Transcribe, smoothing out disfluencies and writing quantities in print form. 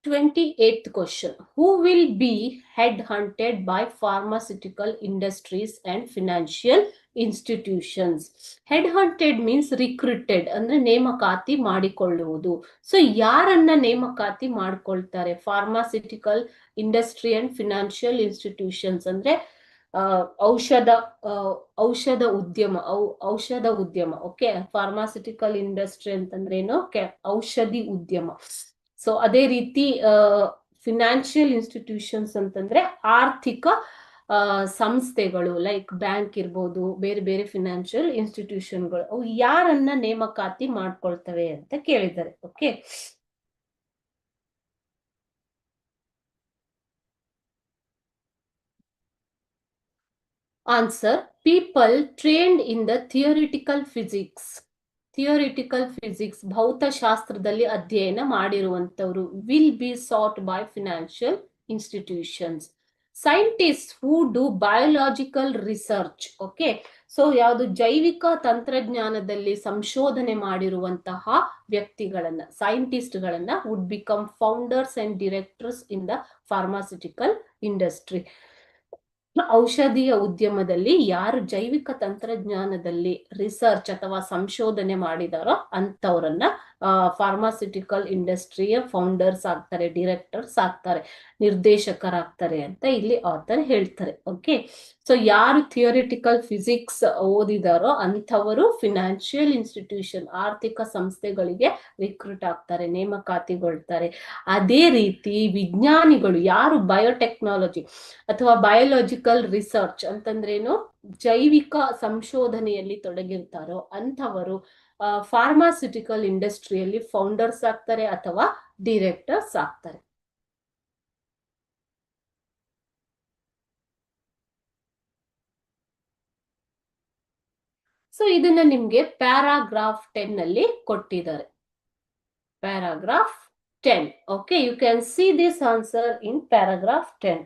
28th question. Who will be headhunted by pharmaceutical industries and financial institutions? Headhunted means recruited, ಅಂದ್ರೆ ನೇಮಕಾತಿ ಮಾಡಿಕೊಳ್ಳುವುದು. So ಯಾರನ್ನ ನೇಮಕಾತಿ ಮಾಡ್ಕೊಳ್ತಾರೆ? Pharmaceutical industry and financial institutions ಅಂದ್ರೆ ಔಷಧ ಉದ್ಯಮ. ಓಕೆ, ಫಾರ್ಮಾಸ್ಯೂಟಿಕಲ್ ಇಂಡಸ್ಟ್ರಿ ಅಂತಂದ್ರೇನು? ಔಷಧಿ ಉದ್ಯಮ. ಸೊ ಅದೇ ರೀತಿ ಫಿನಾನ್ಷಿಯಲ್ ಇನ್ಸ್ಟಿಟ್ಯೂಷನ್ಸ್ ಅಂತಂದ್ರೆ ಆರ್ಥಿಕ ಸಂಸ್ಥೆಗಳು, ಲೈಕ್ ಬ್ಯಾಂಕ್ ಇರ್ಬೋದು, ಬೇರೆ ಬೇರೆ ಫಿನಾನ್ಷಿಯಲ್ ಇನ್ಸ್ಟಿಟ್ಯೂಷನ್ಗಳು. ಅವು ಯಾರನ್ನ ನೇಮಕಾತಿ ಮಾಡ್ಕೊಳ್ತವೆ ಅಂತ ಕೇಳಿದ್ದಾರೆ. Okay, answer: people trained in the theoretical physics. ಭೌತಶಾಸ್ತ್ರದಲ್ಲಿ ಅಧ್ಯಯನ ಮಾಡಿರುವಂತವರು will be sought by financial institutions. Scientist who do biological research. Okay, so ಯಾವುದು ಜೈವಿಕ ತಂತ್ರಜ್ಞಾನದಲ್ಲಿ ಸಂಶೋಧನೆ ಮಾಡಿರುವಂತಹ ವ್ಯಕ್ತಿಗಳನ್ನ, ಸೈಂಟಿಸ್ಟ್ ಗಳನ್ನ would become founders and directors in the pharmaceutical industry. ಔಷಧೀಯ ಉದ್ಯಮದಲ್ಲಿ ಯಾರು ಜೈವಿಕ ತಂತ್ರಜ್ಞಾನದಲ್ಲಿ ರಿಸರ್ಚ್ ಅಥವಾ ಸಂಶೋಧನೆ ಮಾಡಿದಾರೋ ಅಂತವ್ರನ್ನ ಫಾರ್ಮಾಸ್ಯೂಟಿಕಲ್ ಇಂಡಸ್ಟ್ರಿಯ ಫೌಂಡರ್ಸ್ ಆಗ್ತಾರೆ, ಡಿರೆಕ್ಟರ್ಸ್ ಆಗ್ತಾರೆ, ನಿರ್ದೇಶಕರಾಗ್ತಾರೆ ಅಂತ ಇಲ್ಲಿ ಆಥರ್ ಹೇಳ್ತಾರೆ. ಓಕೆ, ಸೊ ಯಾರು ಥಿಯರಿಟಿಕಲ್ ಫಿಸಿಕ್ಸ್ ಓದಿದಾರೋ ಅಂಥವರು ಫಿನಾನ್ಷಿಯಲ್ ಇನ್ಸ್ಟಿಟ್ಯೂಷನ್, ಆರ್ಥಿಕ ಸಂಸ್ಥೆಗಳಿಗೆ ರಿಕ್ರೂಟ್ ಆಗ್ತಾರೆ, ನೇಮಕಾತಿಗೊಳ್ತಾರೆ. ಅದೇ ರೀತಿ ವಿಜ್ಞಾನಿಗಳು ಯಾರು ಬಯೋಟೆಕ್ನಾಲಜಿ ಅಥವಾ ಬಯೋಲಾಜಿಕಲ್ ರಿಸರ್ಚ್ ಅಂತಂದ್ರೇನು, ಜೈವಿಕ ಸಂಶೋಧನೆಯಲ್ಲಿ ತೊಡಗಿರ್ತಾರೋ ಅಂಥವರು ಫಾರ್ಮಾಸ್ಯೂಟಿಕಲ್ ಇಂಡಸ್ಟ್ರಿಯಲ್ಲಿ ಫೌಂಡರ್ಸ್ ಆಗ್ತಾರೆ ಅಥವಾ ಡಿರೆಕ್ಟರ್ಸ್ ಆಗ್ತಾರೆ. ಸೊ ಇದನ್ನ ನಿಮ್ಗೆ ಪ್ಯಾರಾಗ್ರಾಫ್ 10 ನಲ್ಲಿ ಕೊಟ್ಟಿದ್ದಾರೆ. Paragraph 10. Okay, you can see this answer in paragraph 10.